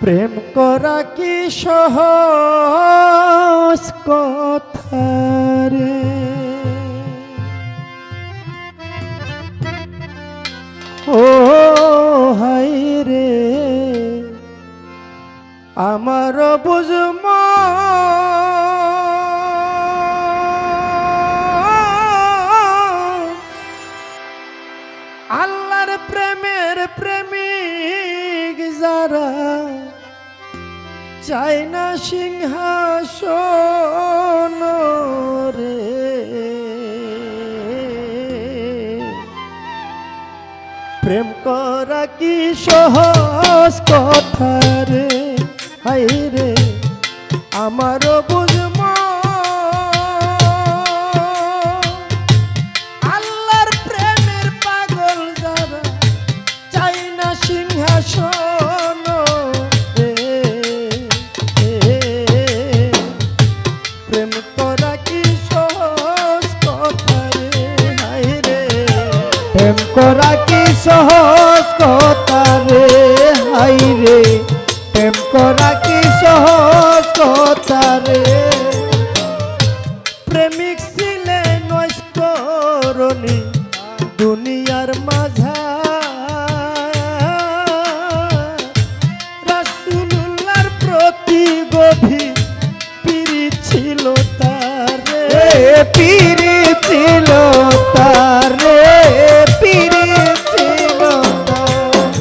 প্রেম করা কি সহজ কথা রে, ও হাই রে আমার বুঝম আল্লাহর প্রেমের প্রেমিক যারা চায় না সিংহাসন রে, প্রেম করা কি সহজ কথা রে, হাই রে আমার বুঝম আল্লাহর প্রেমের পাগল যারা চায় না সিংহাসন রে, প্রেম করা কি সহজ কথা রে, হাই রে প্রেম করা কি সহজ কথা রে, হাই রে প্রেম করা কি সহজ কথা রে, প্রেমিক ছিলে নৈষ্করণী দুনিয়ার মাঝা রাসূলুল্লাহর প্রতি গভীর পীড়িত ছিল তার রে, পীড়িত ছিল তার রে, পীড়িত ছিল তার,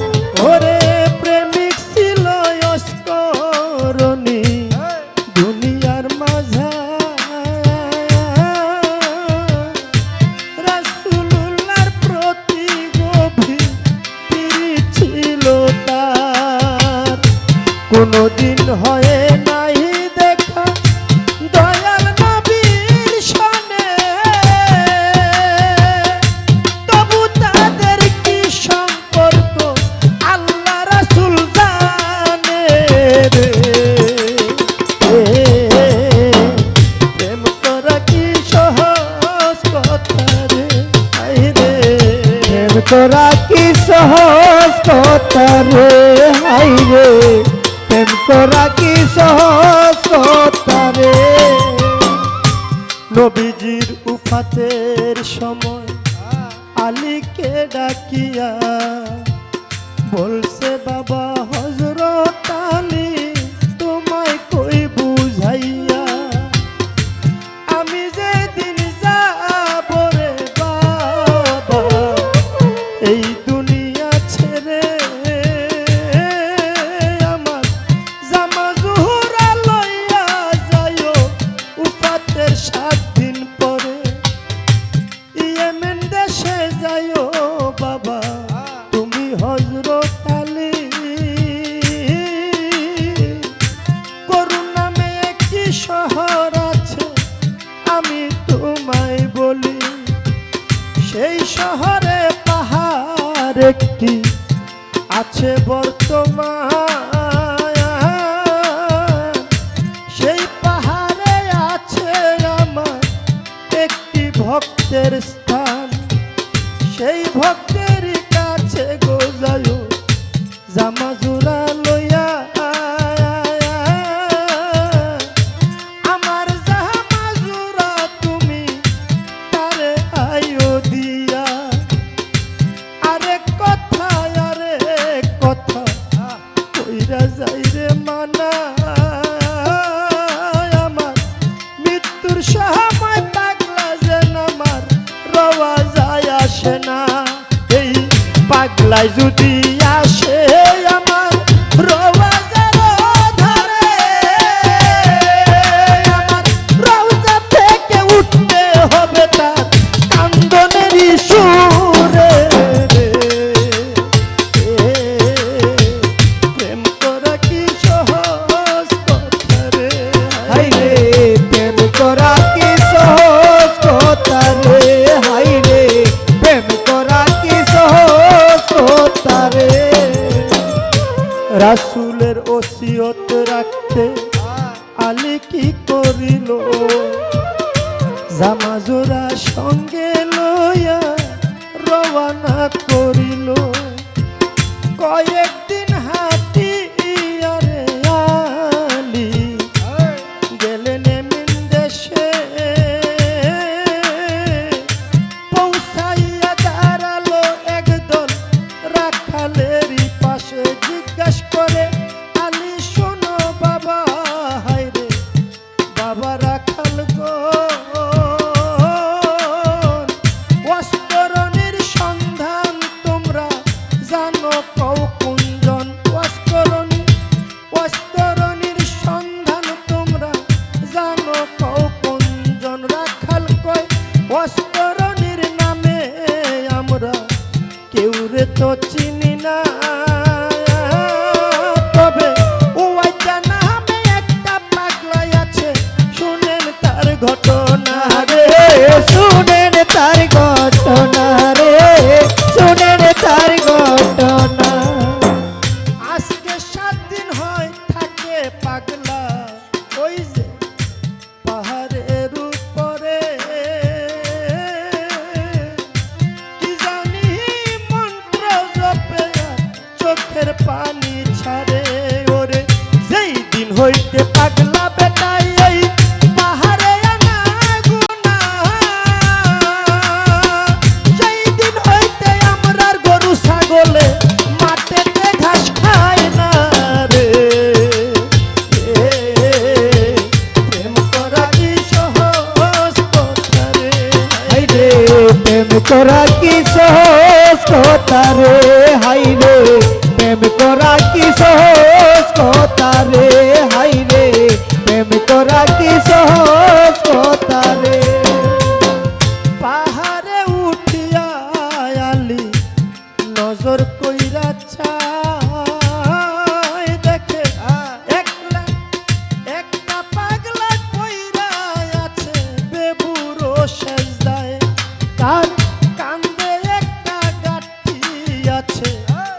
ওরে প্রেমিক ছিল অস্করণী দুনিয়ার মাঝা রাসূলুল্লাহর প্রতি গভীর পীড়িত ছিল তার, কোনদিন হয়ে নাই দেখা দয়াল নবীর সনে, তবু তাদের কি সম্পর্ক আল্লাহ রাসূল জানে রে, প্রেম করা কি সহজ কথা রে, হাই রে প্রেম করা কি সহজ কথা রে, হাই রে প্রেম করা কি সহজ কথা রে, নবীজির উফাতের সময় আলীকে ডাকিয়া বলছে বাবা হযরত আলী তোমায় কই বুঝাইয়া, আমি যেদিন যাব রে বাবা এই দুনিয়া ছেড়ে, আমার জামা জোহরা লইয়া যাইও উফাতের 7 দিন পরে, ইয়েমেন দেশে যাইও বাবা তুমি হযরত আলী, করুন নামে একটি শহর আছে আমি তোমায় বলি, সেই শহরে পাহাড় একটি আছে বর্তমান, সেই পাহাড়ে আছে আমার একটি ভক্তের স্থান, সেই ভক্তের কাছে গো যাইও জামা জোড়া লইয়া, আমার জামা জোড়া তুমি তারে আইও দিয়া, আরেক কথা কইরা যাই রে মানা, আমার মৃত্যুর সময় পাগলা যেন আমার রওয়া যায় আসে না, এই পাগলায় যদি আসে আমার রওয়া ধারে, আমার রওজা থেকে উঠতে হবে তার কান্দনেরই সুরে, প্রেম করা কি সহজ কথা রে, হাই রে প্রেম করা কি সহজ কথা রে, হাই রে প্রেম করা কি সহজ কথা রে, রাসূলের ওসিয়ত রাখতে আলী কি করিল, জামা জোড়া সঙ্গে লইয়া রওনা করিল, কয়েকদিন হাঁটিয়া রে সারে ওরে যেই দিন হইতে পাগলা বেটাই এই পাহাড়ে আনা গুনা সেই দিন হইতে আমরার গরু ছাগলে মাঠেতে ঘাস খায় না রে প্রেম করা কি সহজ কথা রে হাই রে প্রেম করা কি সহজ কথা রে হাই রে প্রেম করা কি সহজ কথা রে হাই রে প্রেম করা কি সহজ কথা রে পাহাড়ে উঠিয়া আলি নজর কইরা চায় দেখে একলা একটা পাগলা কইরা আছে বেবুরো সেজদায় তার কান্দে একটা গাঠি আছে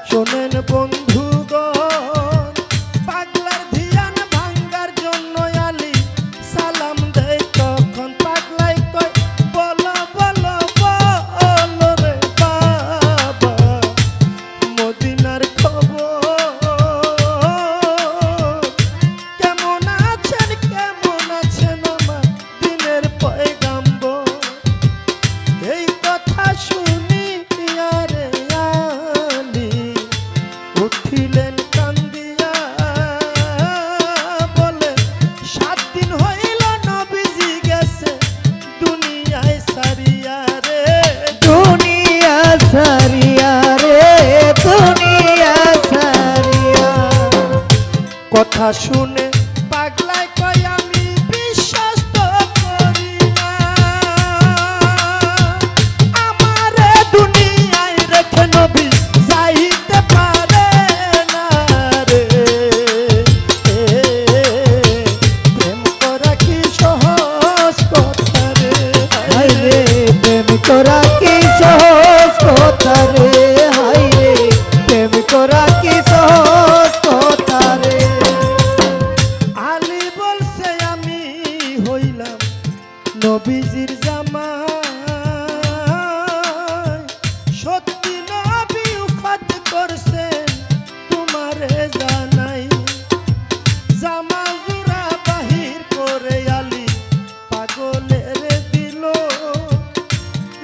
শোনেন বন্ধুগণ পাগলার ধিয়ান ভাঙ্গার জন্য আলী সালাম দেয় তখন পাগলাই কয় বলো বলো বলো রে বাবা মদিনার খবর কেমন আছেন আমার দিনের পয়গাম্বর এই কথা শুনি আরে আলী উঠিলেন কান্দিয়া বলে 7 দিন হইল নবীজি গেছে দুনিয়ায় সারিয়া রে দুনিয়া সারিয়া রে দুনিয়া সারিয়া কথা শুনে পাগলায় কয় আমি বিশ্বাস তো করি না আমারে দুনিয়ায় রেখে নবী যাইতে পারে না রে প্রেম করা কি সহজ কথা রে হাই রে প্রেম করা কি সহজ কথা রে হাই রে প্রেম করা কি সহজ কথা রে আলী বলছে আমি হইলাম নবীজির জামাই সত্যি নবী উফাত করছেন তোমারে জানাই জামা জুরা বাহির করে আলী পাগলের দিল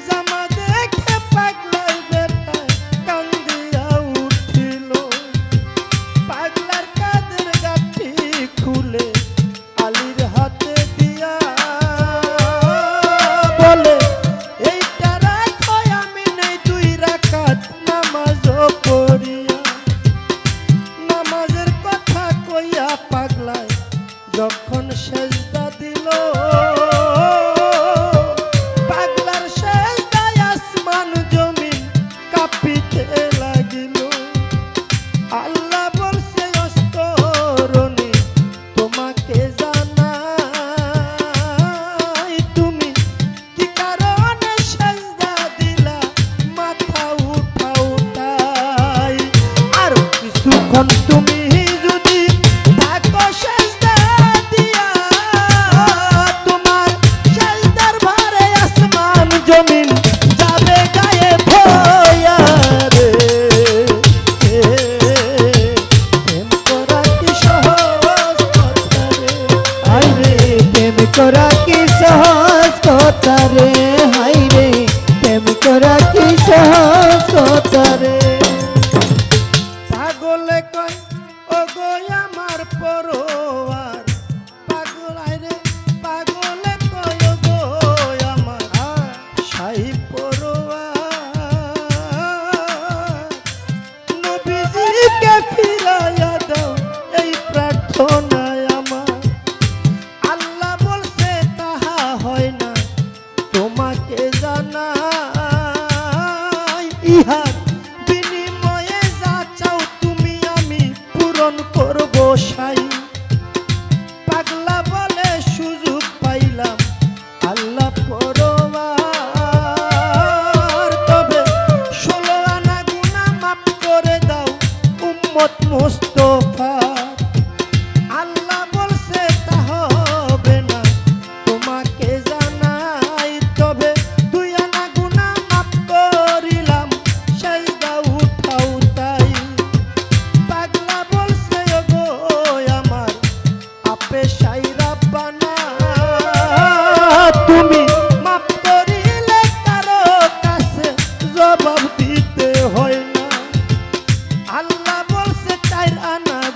জামা দেখে পাগলার বেটায় কান্দিয়া উঠিল পাগলার কাদের গাঠি খুলে আলীর হাতে দিয়া বলে এইটা রাখো আমি নেই 2 রাকাত নামাজও পড়িয়া নামাজের কথা কইয়া পাগলায় যখন সেজদা দিল পাগলার সেজদায় আসমান জমিন কাঁপিতে লাগিল আল্লাহ বলছে অস্তরণী তোমাকে জানাই তুমি কি কারণে সেজদা দিলা মাথা উঠাই আর কিছুক্ষণ তুমি যদি থাকো সেজদা দিয়া তোমার সেজদার ভারে আসমান জমিন যাবে গায়ে ভয়া রে প্রেম করা কি সহজ কথা রে হাই রে প্রেম করা কি সহজ কথা রে হাই রে প্রেম করা কি সহজ কথা রে পাগলে কয় ও গো আমার পরোয়ার পাগলাই রে পাগলে কয় ও গো আমার শাহী পরোয়ার নবীজিকে ফিরাইয়া দাও এই প্রার্থনায় আমার আল্লাহ বলছে তাহা হয় না তোমাকে জানাই ইহার বিনিময়ে যা চাও তুমি আমি পূরণ করব সাই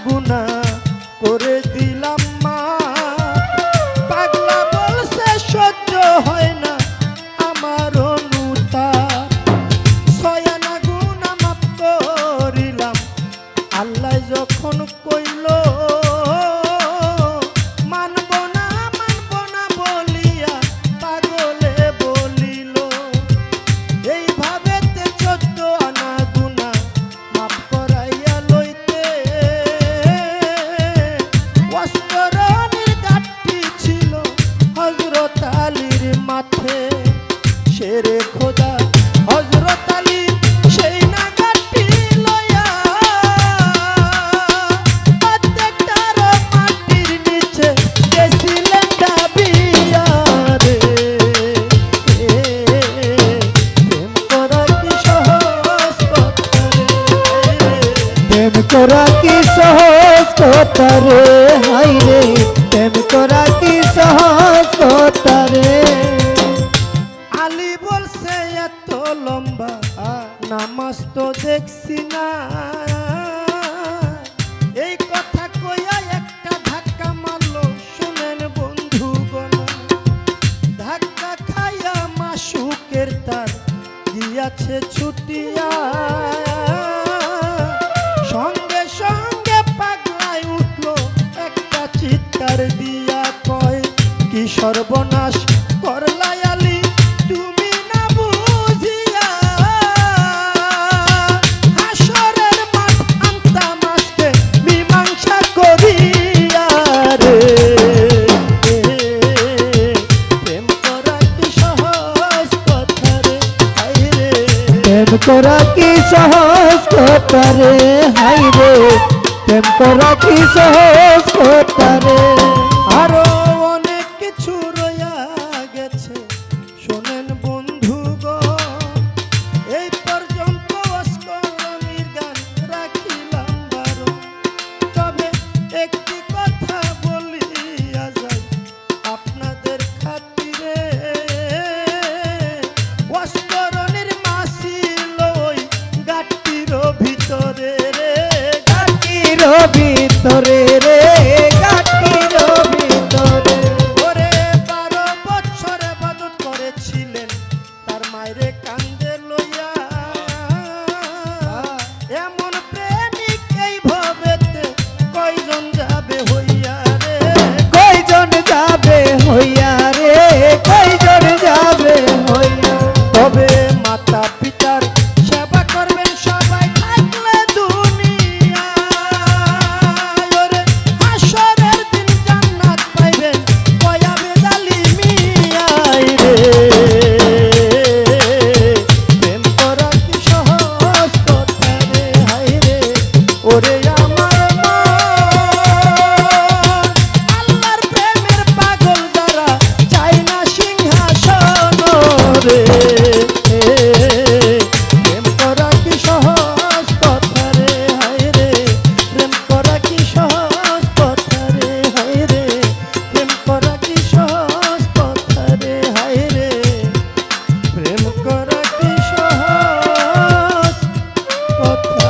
গুনা করে দিলাম মা, পাগলা বলছে সহ্য হয় না আমার অনুতাপ, ছয়ানা গুনা মাফ করিলাম আল্লাহ যখন কইল মানব না বলিয়া পাগলে বলিল, এইভাবে 14 আনা গুনা মাফ করাইয়া লইতে ওয়াসকরণের গাঁটটি ছিল হযরত আলীর মাথে, শেরে খোদা হযরত আলী সেই না গাঁটটি লইয়া প্রত্যেকটার মাটির নিচে গেছিলেন ডাবিয়া রে। প্রেম করা কি সহজ কথা রে, প্রেম করা কি সহজ কথা রে, হাই রে প্রেম করা কি সহজ কথা রে। আলী বলছে এত লম্বা নামাজ তো দেখছি না, এই কথা কইয়া একটা ধাক্কা মারলো, শুনেন বন্ধুগণ, ধাক্কা খাইয়া মাসুকের তার গিয়াছে ছুটিয়া, সঙ্গে সঙ্গে পাগলায় উঠলো একটা চিৎকার দিয়া কয় কি সর্বনাশ করলাই আলী তুমি না বুঝিয়া, হাসরের মাঠ আনতাম আজকে মীমাংসা করিয়া রে। প্রেম করা কি সহজ কথা রে, হাই রে প্রেম করা কি সহজ কথা রে, হাই রে প্রেম করা কি সহজ কথা রে। আরো অনেক কিছু রইয়া গেছে শোনেন বন্ধুগণ, এই পর্যন্ত ওয়াসকরণীর গান রাখিলাম বারণ, তবে একটি কথা বলিয়া যাই আপনাদের খাতিরে, ওয়াসকরণীর মা ছিল ওই গাঁটটির ভিতরে রে, গাঁটটির ভিতরে রে, গাঁটটির ভিতরে। ওরে 12 বছর ইবাদত করেছিলেন তার মায়েরে কান্দে লইয়া, এমন প্রেমিক এই ভবেতে কয়জন যাবে হইয়া রে, কয়জন যাবে হইয়া রে, কয়জন যাবে হইয়া। তবে মাতা পিতার সেবা করবেন সবাই থাকলে দুনিয়ায়, ওরে হাসরের দিন জান্নাত পাইবেন কয়াবে জালিমিয়ায় রে। প্রেম করা কি সহজ কথা রে, হাই রে ওরে আমার মন, আল্লাহর প্রেমের পাগল যারা চাই না সিংহাসন রে। প্রেম করা কি সহজ কথা রে, হাই রে প্রেম করা কি সহজ কথা রে, হাই রে প্রেম করা কি সহজ কথা রে, হাই রে প্রেম করা কি সহজ কথা